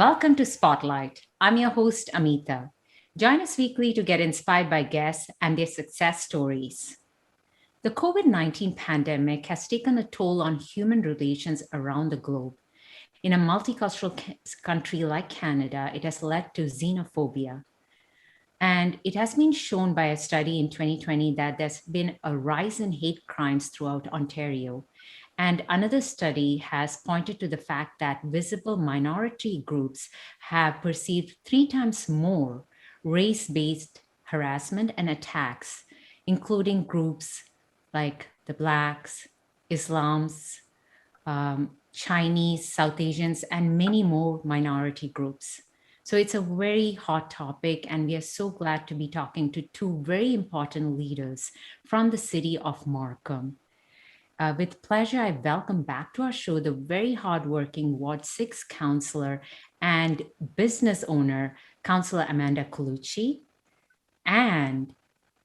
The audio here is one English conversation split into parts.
Welcome to Spotlight. I'm your host, Amitha. Join us weekly to get inspired by guests and their success stories. The COVID-19 pandemic has taken a toll on human relations around the globe. In a multicultural country like Canada, it has led to xenophobia. And it has been shown by a study in 2020 that there's been a rise in hate crimes throughout Ontario. And another study has pointed to the fact that visible minority groups have perceived 3 times more race-based harassment and attacks, including groups like the Blacks, Islams, Chinese, South Asians, and many more minority groups. So it's a very hot topic, and we are so glad to be talking to two very important leaders from the city of Markham. With pleasure, I welcome back to our show the very hardworking Ward 6 councillor and business owner, Councillor Amanda Collucci, and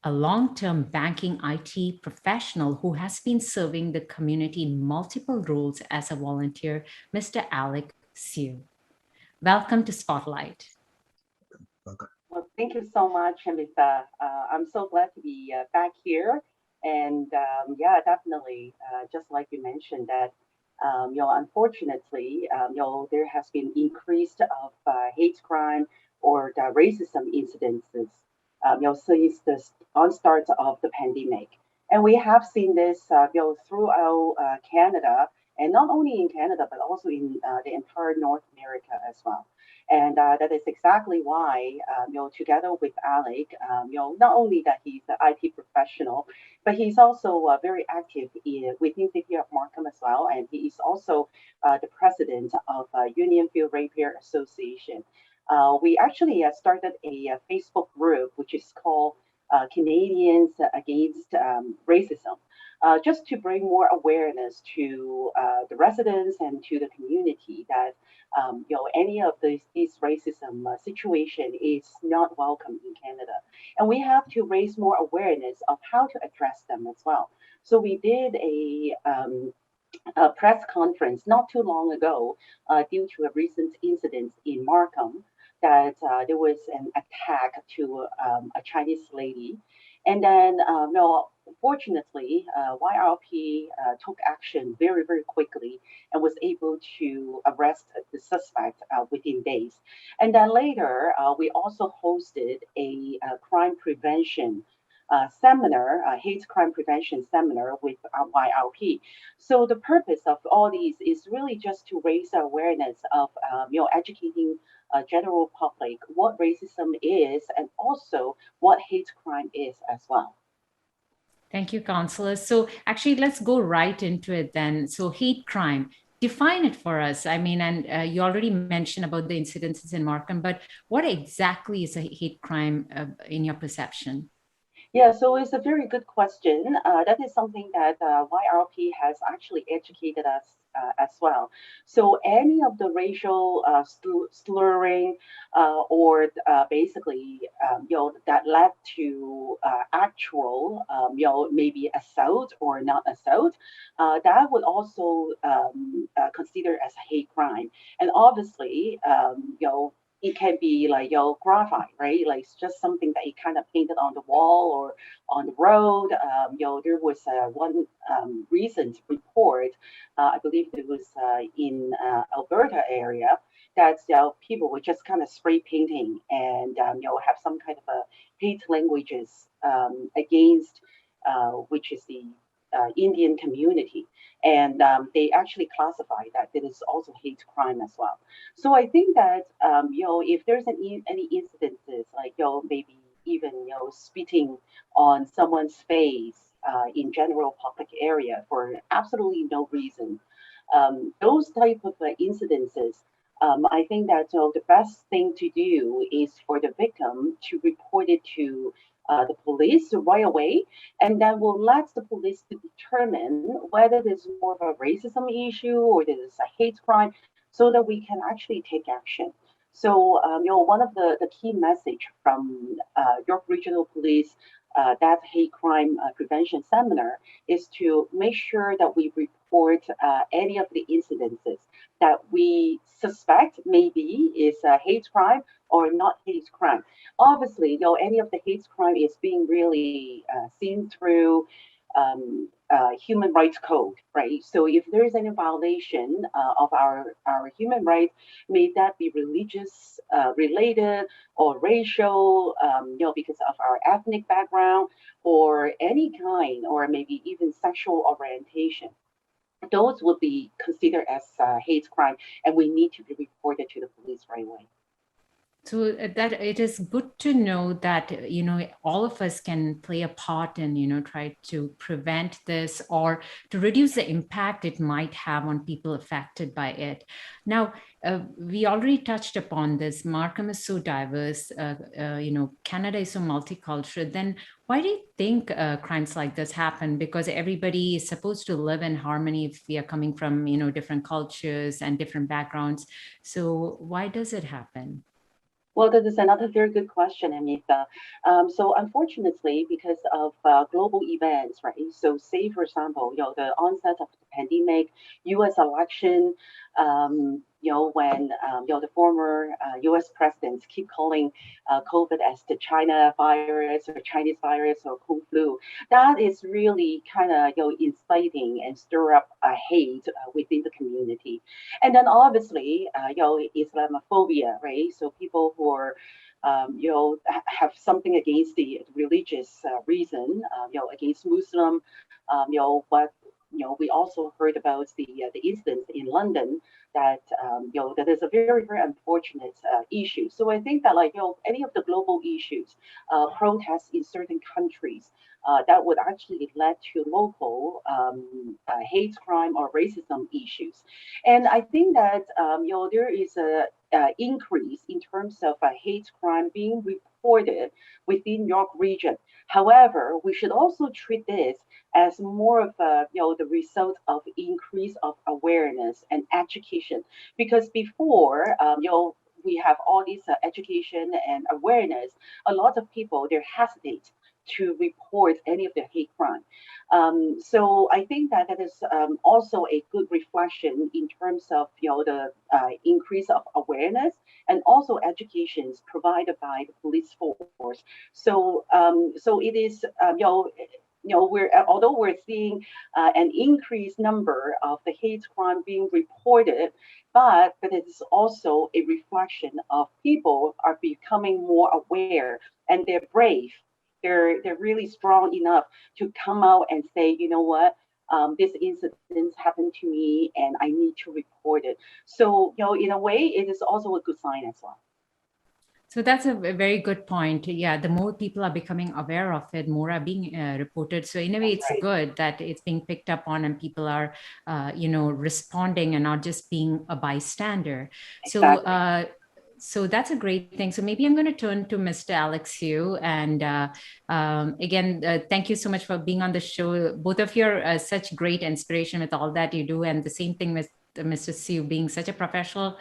a long-term banking IT professional who has been serving the community in multiple roles as a volunteer, Mr. Alick Siu. Welcome to Spotlight. Welcome. Well, thank you so much, Amitha. I'm so glad to be back here. And yeah, definitely, just like you mentioned that, unfortunately, there has been increased of hate crime or the racism incidences, since the onstart of the pandemic. And we have seen this, throughout Canada, and not only in Canada, but also in the entire North America as well. And that is exactly why, together with Alick, not only that he's an IT professional, but he's also very active within City of Markham as well. And he is also the president of Union Field Rapier Association. We actually started a Facebook group, which is called Canadians Against Racism. Just to bring more awareness to the residents and to the community that any of these racism situation is not welcome in Canada, and we have to raise more awareness of how to address them as well. So we did a press conference not too long ago due to a recent incident in Markham that there was an attack to a Chinese lady. And then, fortunately, YRP took action very, very quickly and was able to arrest the suspect within days. And then later, we also hosted a crime prevention seminar, a hate crime prevention seminar with YRP. So the purpose of all these is really just to raise awareness of, educating general public what racism is and also what hate crime is as well. Thank you, Councillor. So actually, let's go right into it then. So hate crime, define it for us. I mean, and you already mentioned about the incidences in Markham, but what exactly is a hate crime in your perception? Yeah, so it's a very good question. That is something that YRP has actually educated us as well. So any of the racial slurring or basically, that led to actual, maybe assault or not assault, that would also consider as a hate crime. And obviously, it can be like graphite, right? Like it's just something that you kind of painted on the wall or on the road. There was one recent report, I believe it was in Alberta area, that people were just kind of spray painting and have some kind of a hate languages against, which is the Indian community, and they actually classify that it is also hate crime as well. So I think that if there's any incidences like maybe even spitting on someone's face in general public area for absolutely no reason, those type of incidences. I think that the best thing to do is for the victim to report it to the police right away, and then we'll let the police to determine whether there's more of a racism issue or there's a hate crime, so that we can actually take action. So, one of the key message from York Regional Police, that hate crime prevention seminar, is to make sure that we report any of the incidences that we suspect maybe is a hate crime or not hate crime. Obviously, any of the hate crime is being really seen through human rights code, right? So if there is any violation of our human rights, may that be religious related or racial, because of our ethnic background or any kind, or maybe even sexual orientation, those would be considered as hate crime, and we need to be reported to the police right away. So that it is good to know that, all of us can play a part in, try to prevent this or to reduce the impact it might have on people affected by it. Now, we already touched upon this. Markham is so diverse, Canada is so multicultural. Then why do you think crimes like this happen? Because everybody is supposed to live in harmony if we are coming from, different cultures and different backgrounds. So why does it happen? Well, that is another very good question, Amitha. So unfortunately, because of global events, right? So say, for example, the onset of the pandemic, U.S. election, when the former U.S. presidents keep calling COVID as the China virus or Chinese virus or Kung flu, that is really kind of inciting and stir up hate within the community. And then obviously, Islamophobia, right? So people who are, have something against the religious reason, against Muslim, but we also heard about the incident in London that that is a very very unfortunate issue. So I think that any of the global issues, protests in certain countries, that would actually lead to local hate crime or racism issues. And I think that there is a increase in terms of hate crime being reported within York region. However, we should also treat this as more of the result of increase of awareness and education, because before we have all this education and awareness, a lot of people they hesitate to report any of the hate crime. So I think that that is also a good reflection in terms of the increase of awareness and also educations provided by the police force. So so it is we're although we're seeing an increased number of the hate crime being reported, but that it is also a reflection of people are becoming more aware and they're brave. They're really strong enough to come out and say, you know what, this incident happened to me and I need to report it. So in a way, it is also a good sign as well. So that's a very good point. Yeah, the more people are becoming aware of it, more are being reported. So in a way, it's good that it's being picked up on and people are, responding and not just being a bystander. Exactly. So that's a great thing. So maybe I'm going to turn to Mr. Alick Siu. And again, thank you so much for being on the show. Both of you are such great inspiration with all that you do. And the same thing with Mr. Siu being such a professional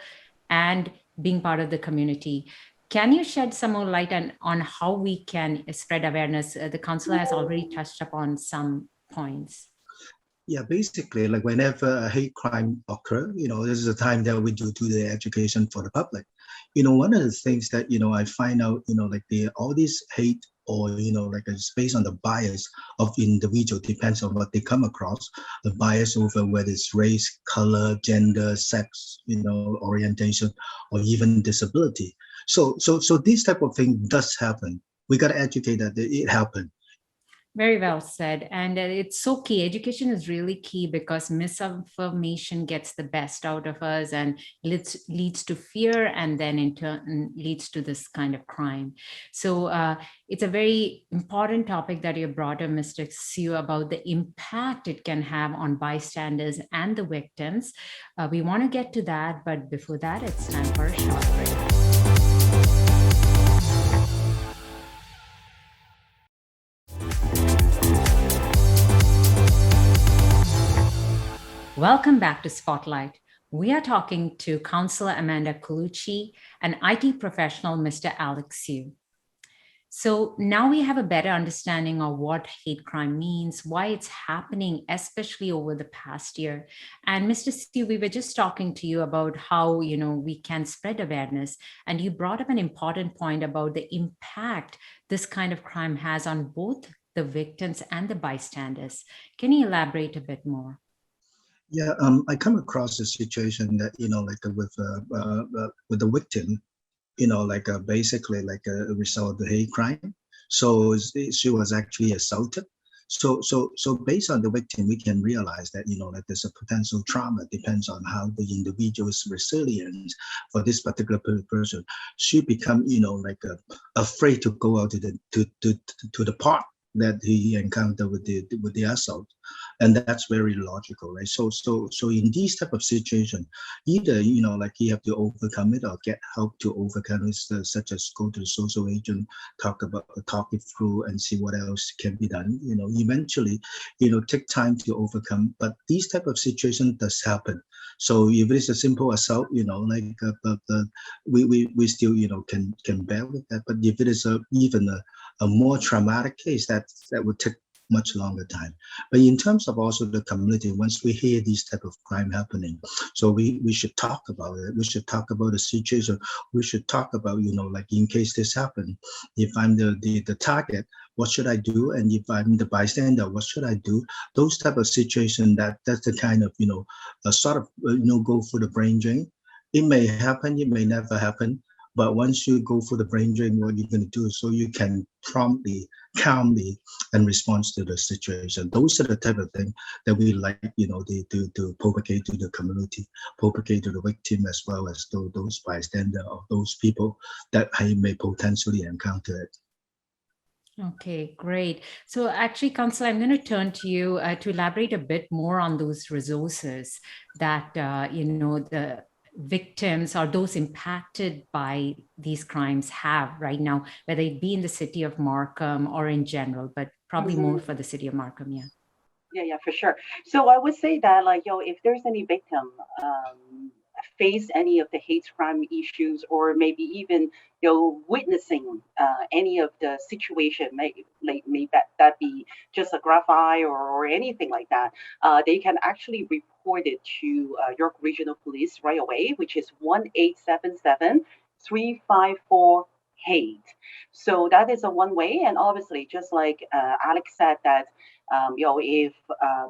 and being part of the community. Can you shed some more light on how we can spread awareness? The councillor has already touched upon some points. Yeah, basically, like whenever a hate crime occur, this is a time that we do the education for the public. One of the things that, I find out, all this hate or, it's based on the bias of individual, depends on what they come across, the bias over whether it's race, color, gender, sex, orientation, or even disability. So this type of thing does happen. We got to educate that it happened. Very well said. And it's so key. Education is really key because misinformation gets the best out of us and leads to fear, and then in turn leads to this kind of crime. So it's a very important topic that you brought up, Mr. Siu, about the impact it can have on bystanders and the victims. We want to get to that, but before that, it's time for a short break. Welcome back to Spotlight. We are talking to Councillor Amanda Collucci and IT professional Mr. Alick Siu. So now we have a better understanding of what hate crime means, why it's happening, especially over the past year. And Mr. Siu, we were just talking to you about how, we can spread awareness. And you brought up an important point about the impact this kind of crime has on both the victims and the bystanders. Can you elaborate a bit more? Yeah, I come across a situation that, with the victim, basically like a result of the hate crime. So she was actually assaulted. So based on the victim, we can realize that, like there's a potential trauma depends on how the individual's resilience for this particular person. She become, afraid to go out to the park that he encountered with the assault, and that's very logical, right? So in these type of situation, either like you have to overcome it or get help to overcome it, such as go to the social agent, talk it through and see what else can be done. Eventually, take time to overcome. But these type of situation does happen. So if it's a simple assault, we still can bear with that. But if it is even a more traumatic case, that would take much longer time. But in terms of also the community, once we hear these type of crime happening, so we should talk about it. We should talk about the situation. We should talk about, like in case this happen, if I'm the target, what should I do? And if I'm the bystander, what should I do? Those type of situation, that's the kind of, a sort of, go for the brain drain. It may happen, it may never happen. But once you go for the brain drain, what you're going to do so you can promptly, calmly, and respond to the situation. Those are the type of thing that we like, to propagate to the community, propagate to the victim, as well as to those bystander or those people that I may potentially encounter it. Okay, great. So actually, Councillor, I'm going to turn to you to elaborate a bit more on those resources that, the victims or those impacted by these crimes have right now, whether it be in the city of Markham or in general, but probably more for the city of Markham, yeah. Yeah, for sure. So I would say that, like, if there's any victim face any of the hate crime issues, or maybe even witnessing any of the situation, may that be just a graffiti or anything like that, they can actually report it to York Regional Police right away, which is 1-877-354-HATE. So that is a one way, and obviously, just like Alex said, that if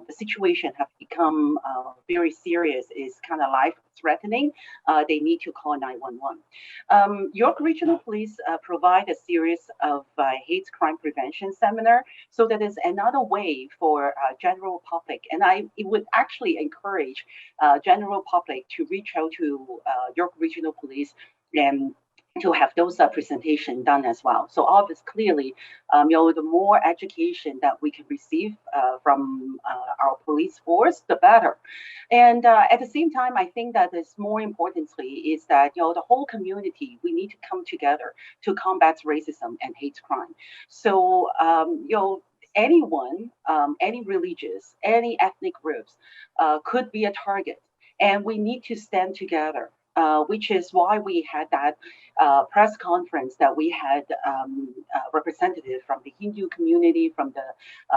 the situation have become very serious, is kind of life threatening, they need to call 911. York Regional Police provide a series of hate crime prevention seminar, so that is another way for general public, and I would actually encourage general public to reach out to York Regional Police and to have those presentation done as well. So obviously, clearly, the more education that we can receive from our police force, the better. And at the same time, I think that is more importantly is that the whole community, we need to come together to combat racism and hate crime. So anyone, any religious, any ethnic groups could be a target, and we need to stand together. Which is why we had that press conference, that we had representatives from the Hindu community, from the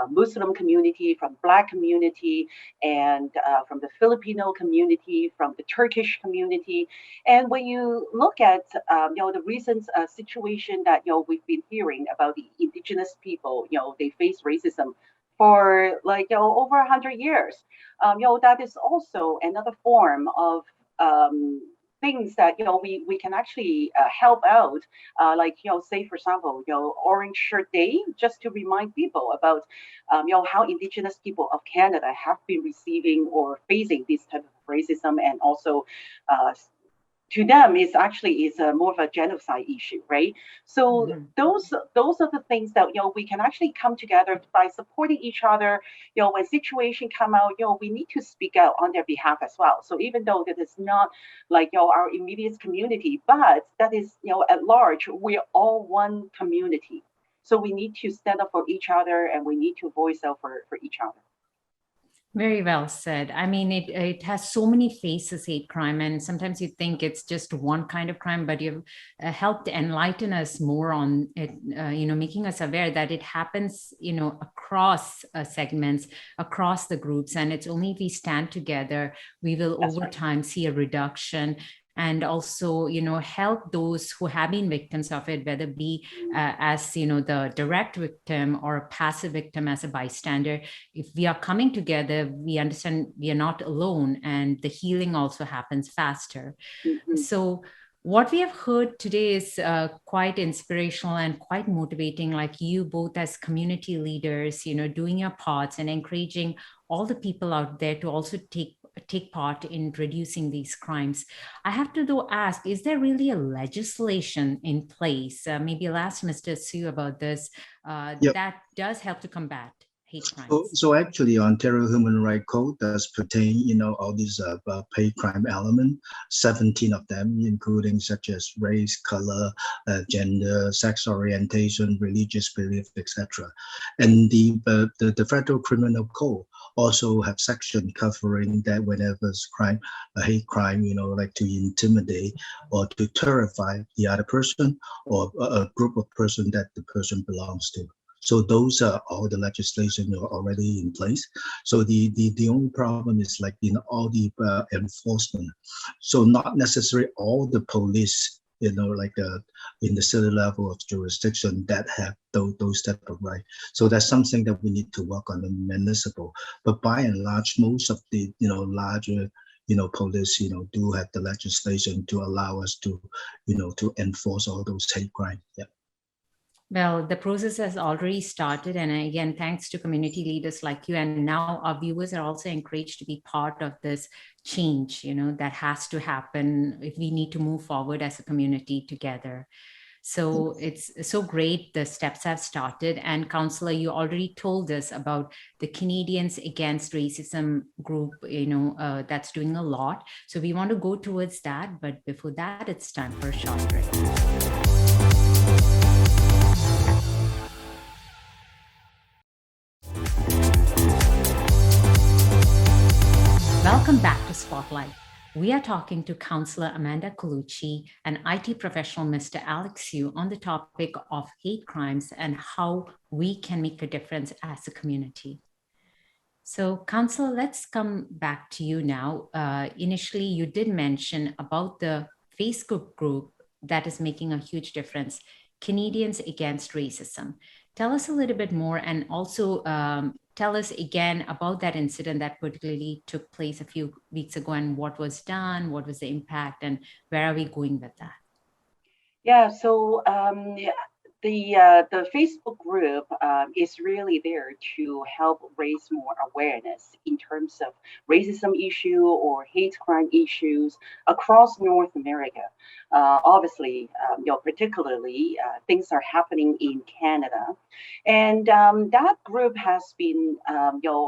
Muslim community, from Black community, and from the Filipino community, from the Turkish community. And when you look at the recent situation that we've been hearing about the indigenous people, they face racism for over 100 years. That is also another form of things that we can actually help out, say for example Orange Shirt Day, just to remind people about how Indigenous people of Canada have been receiving or facing this type of racism, and also to them is more of a genocide issue, right? So those are the things that we can actually come together by supporting each other. When situation come out, we need to speak out on their behalf as well. So even though that is not our immediate community, but that is at large, we're all one community. So we need to stand up for each other, and we need to voice out for each other. Very well said. I mean, it has so many faces, hate crime, and sometimes you think it's just one kind of crime, but you've helped enlighten us more on it, making us aware that it happens, across segments, across the groups, and it's only if we stand together, we will That's over right. time see a reduction. And also, help those who have been victims of it, whether be as the direct victim or a passive victim as a bystander. If we are coming together, we understand we are not alone, and the healing also happens faster. Mhm. So what we have heard today is quite inspirational and quite motivating, like you both as community leaders, doing your parts and encouraging all the people out there to also take part in reducing these crimes. I have to though ask, is there really a legislation in place? Maybe I'll ask Mr. Siu about this, that does help to combat hate crimes. So actually, Ontario Human Rights Code does pertain, all these hate crime element, 17 of them, including such as race, color, gender, sex orientation, religious belief, etc. And the Federal Criminal Code also have section covering that whenever it's crime, a hate crime, like to intimidate or to terrify the other person or a group of person that the person belongs to. So those are all the legislation are already in place. So the only problem is like all the enforcement. So not necessarily all the police, like in the city level of jurisdiction that have those type of right. So that's something that we need to work on the municipal. But by and large, most of the larger police do have the legislation to allow us to to enforce all those hate crimes. Yeah. Well, the process has already started. And again, thanks to community leaders like you. And now our viewers are also encouraged to be part of this change, that has to happen if we need to move forward as a community together. So it's so great the steps have started. And Councillor, you already told us about the Canadians Against Racism group, that's doing a lot. So we want to go towards that. But before that, it's time for a short break. Welcome back to Spotlight. We are talking to Councillor Amanda Collucci and IT professional Mr. Alick Siu on the topic of hate crimes and how we can make a difference as a community. So, Councillor, let's come back to you now. Initially, you did mention about the Facebook group that is making a huge difference, Canadians Against Racism. Tell us a little bit more, and also tell us again about that incident that particularly took place a few weeks ago and what was done, what was the impact, and where are we going with that? Yeah, so the Facebook group is really there to help raise more awareness in terms of racism issue or hate crime issues across North America. Obviously, particularly things are happening in Canada, and that group has been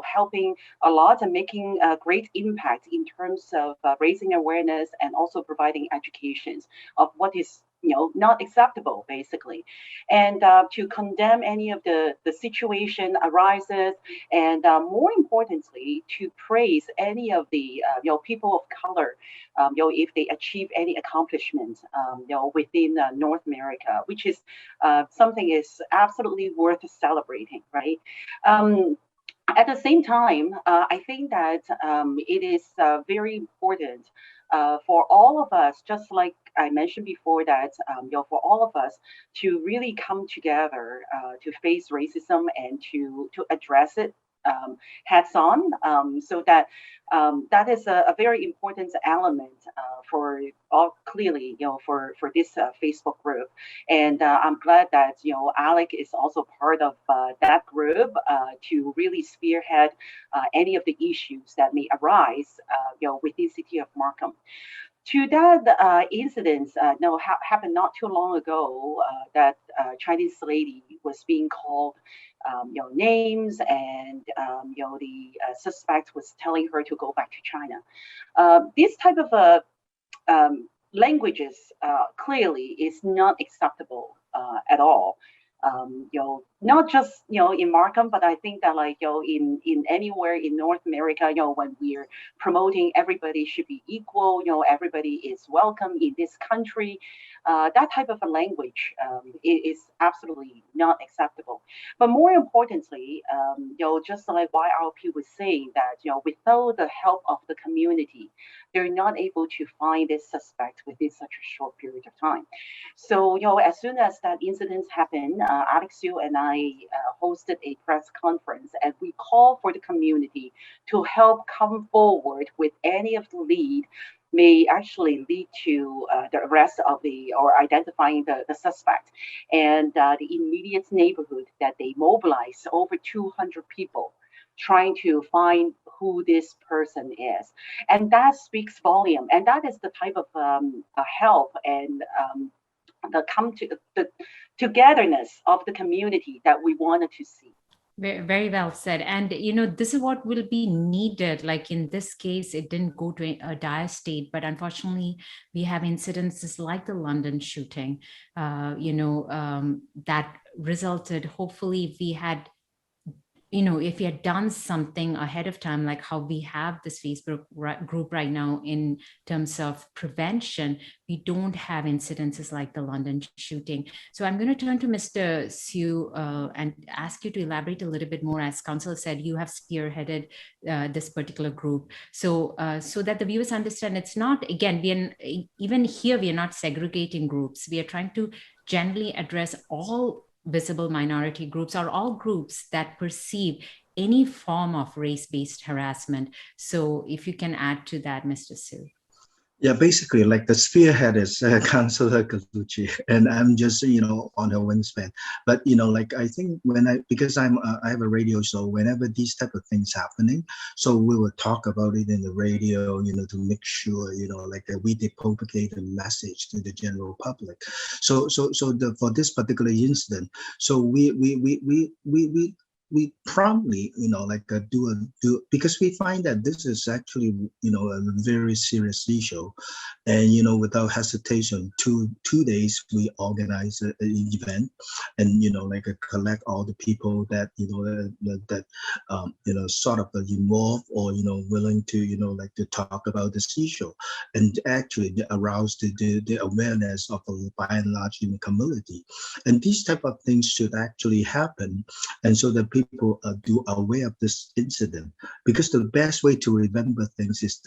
helping a lot and making a great impact in terms of raising awareness and also providing educations of what is not acceptable, basically, and to condemn any of the situation arises, and more importantly, to praise any of the people of color, if they achieve any accomplishments, within North America, which is something is absolutely worth celebrating, right? At the same time, I think that it is very important for all of us, just like I mentioned before, that for all of us to really come together to face racism and to address it heads on, so that that is a very important element for all clearly, for this Facebook group. And I'm glad that Alick is also part of that group to really spearhead any of the issues that may arise, within city of Markham. To that incident, happened not too long ago. That Chinese lady was being called, names, and the suspect was telling her to go back to China. This type of languages clearly is not acceptable at all. not just in Markham, but I think that like in anywhere in North America, when we're promoting everybody should be equal, everybody is welcome in this country, that type of a language is absolutely not acceptable. But more importantly, just like YRP was saying that without the help of the community, they're not able to find this suspect within such a short period of time. So, as soon as that incident happened, Alick Siu and I hosted a press conference, and we call for the community to help come forward with any of the lead may actually lead to the arrest of or identifying the suspect. And the immediate neighborhood that they mobilized over 200 people trying to find who this person is. And that speaks volume. And that is the type of help and the togetherness of the community that we wanted to see. Very, very well said. And, this is what will be needed. Like in this case, it didn't go to a dire state, but unfortunately, we have incidences like the London shooting, that resulted, hopefully, if we had if you had done something ahead of time, like how we have this Facebook group right now in terms of prevention, we don't have incidences like the London shooting. So I'm going to turn to Mr. Siu and ask you to elaborate a little bit more. As Councillor said, you have spearheaded this particular group. So so that the viewers understand, it's not, again, even here, we are not segregating groups. We are trying to generally address all visible minority groups or all groups that perceive any form of race-based harassment. So if you can add to that, Mr. Siu. Yeah, basically, like the spearhead is Councillor Collucci, and I'm just on her wingspan. But like I think because I have a radio show, whenever these type of things happening, so we will talk about it in the radio, to make sure like that we propagate a message to the general public. So for this particular incident, so we promptly, do because we find that this is actually, a very serious issue, and without hesitation, two days we organize an event, and collect all the people that sort of involved or willing to to talk about this issue, and actually arouse the awareness of by and large in the community, and these type of things should actually happen, and so that people do aware of this incident, because the best way to remember things is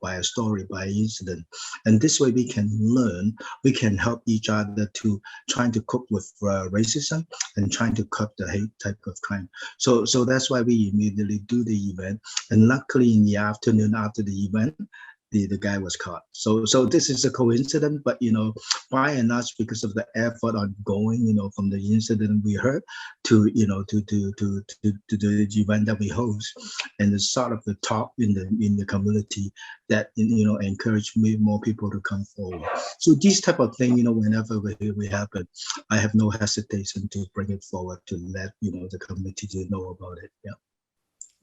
by a story, by an incident, and this way we can learn, we can help each other to trying to cope with racism and trying to curb the hate type of crime. So that's why we immediately do the event, and luckily in the afternoon after the event, the guy was caught. So this is a coincidence, but by and large, because of the effort ongoing, from the incident we heard to to the event that we host, and the sort of the talk in the community that encourage more people to come forward. So these type of thing, whenever we happen, I have no hesitation to bring it forward to let the community to know about it. Yeah.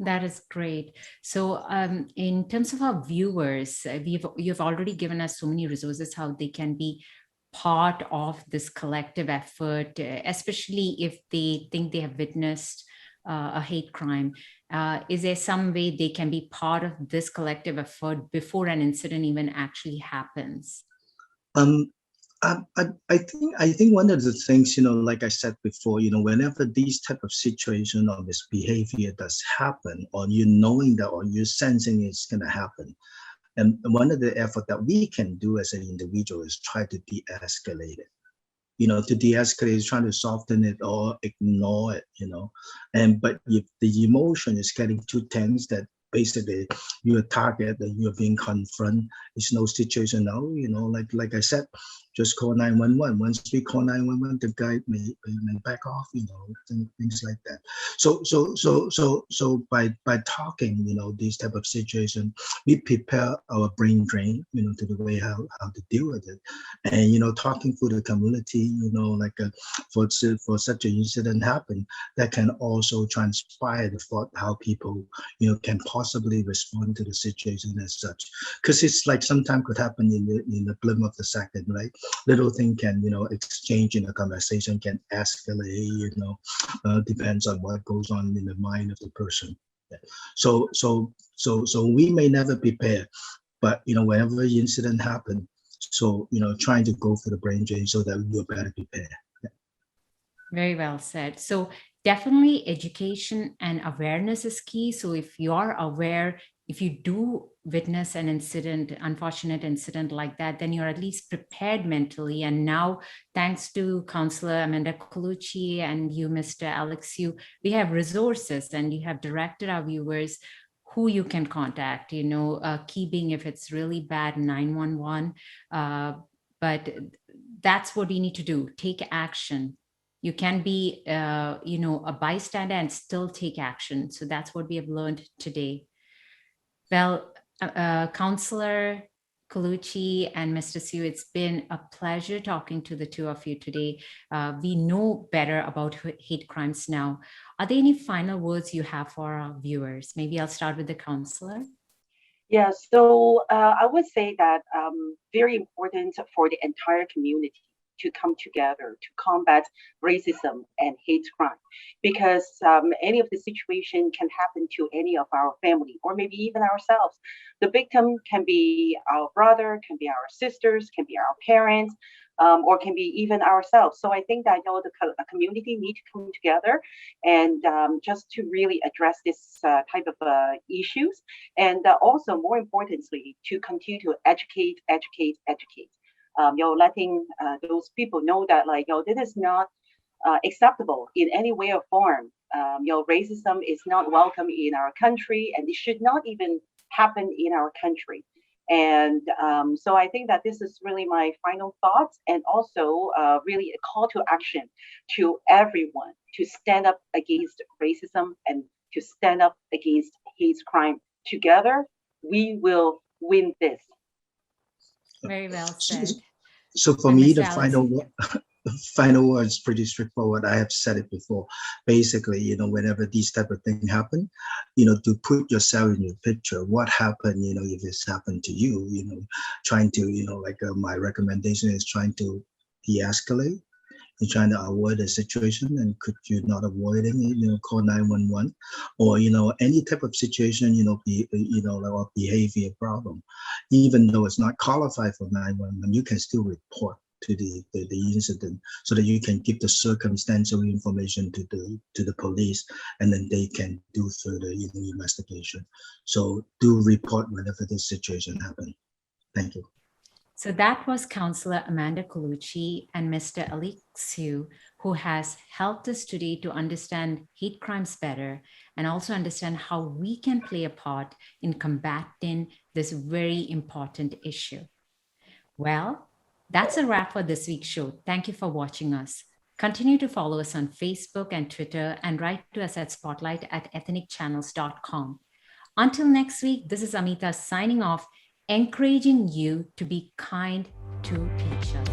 That is great. So in terms of our viewers, you've already given us so many resources, how they can be part of this collective effort, especially if they think they have witnessed a hate crime. Is there some way they can be part of this collective effort before an incident even actually happens? I think one of the things, like I said before, whenever these type of situation or misbehavior does happen, or knowing that, or you're sensing it's going to happen, and one of the effort that we can do as an individual is try to de-escalate it. To de-escalate is trying to soften it or ignore it, but if the emotion is getting too tense, that basically you're a target and you're being confronted, it's no situation now, like I said, just call 911. Once we call 911, the guy may back off, things like that. So by talking, these type of situation, we prepare our brain drain, to the way how to deal with it, and talking to the community, for such an incident happen, that can also transpire the thought how people, can possibly respond to the situation as such, because it's like sometimes could happen in the blink of the second, right? little thing can, exchange in a conversation can escalate, depends on what goes on in the mind of the person. Yeah. So we may never prepare, but, whenever incident happen, so, trying to go for the brain drain so that we're better prepared. Yeah. Very well said. So definitely education and awareness is key. So if you are aware, if you do witness an incident, unfortunate incident like that, then you're at least prepared mentally. And now, thanks to Councillor Amanda Collucci and you, Mr. Alick Siu, we have resources, and you have directed our viewers who you can contact, key being if it's really bad, 911. But that's what we need to do, take action. You can be, a bystander and still take action. So that's what we have learned today. Well, Councillor Collucci and Mr. Siu, it's been a pleasure talking to the two of you today. We know better about hate crimes now. Are there any final words you have for our viewers? Maybe I'll start with the councillor. Yeah, so I would say that very important for the entire community to come together to combat racism and hate crime, because any of the situation can happen to any of our family or maybe even ourselves. The victim can be our brother, can be our sisters, can be our parents, or can be even ourselves. So I think that the community need to come together and just to really address this type of issues, and also more importantly to continue to educate. Letting those people know that this is not acceptable in any way or form. Racism is not welcome in our country, and it should not even happen in our country. And so I think that this is really my final thoughts, and also really a call to action to everyone to stand up against racism and to stand up against hate crime. Together, we will win this. Very well said. So for me, the final word is pretty straightforward. I have said it before. Basically, whenever these type of things happen, to put yourself in your picture. What happened, if this happened to you, trying to, my recommendation is trying to de-escalate. You're trying to avoid a situation, and could you not avoiding it, call 911, or any type of situation, like behavior problem, even though it's not qualified for 911, you can still report to the incident so that you can give the circumstantial information to the police, and then they can do further investigation. So do report whenever this situation happens. Thank you. So that was Councillor Amanda Collucci and Mr. Alick Siu, who has helped us today to understand hate crimes better and also understand how we can play a part in combating this very important issue. Well, that's a wrap for this week's show. Thank you for watching us. Continue to follow us on Facebook and Twitter, and write to us at spotlight@ethnicchannels.com. Until next week, this is Amitha signing off, encouraging you to be kind to each other.